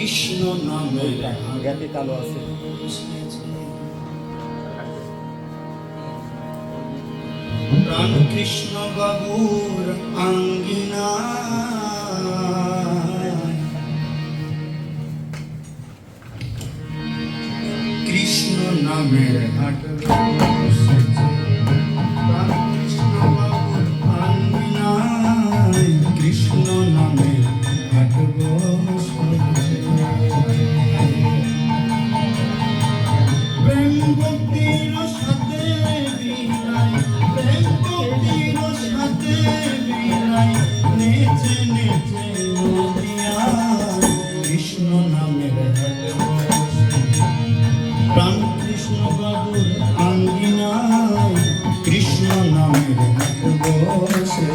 কৃষ্ণ নামে জ্ঞাতি কালো আছে। প্রাণ কৃষ্ণ বাবুর আঙ্গিনা কৃষ্ণ নামের হাট বসেছে। প্রাণ কৃষ্ণ বাবুর আঙ্গিনায় কৃষ্ণ নামের হাট বসেছে। প্রেম ভক্তির সাথে বিলাই, প্রেম ভক্তির সাথে বিলাই, নেচে নেচে নদিয়া কৃষ্ণ নামের হাট বসেছে। প্রাণ কৃষ্ণ বাবুর আঙ্গিনায় কৃষ্ণ নামের হাট বসেছে।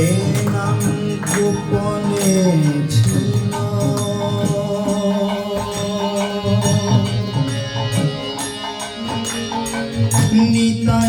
এই নাম গোপনে ছিল, নিতাই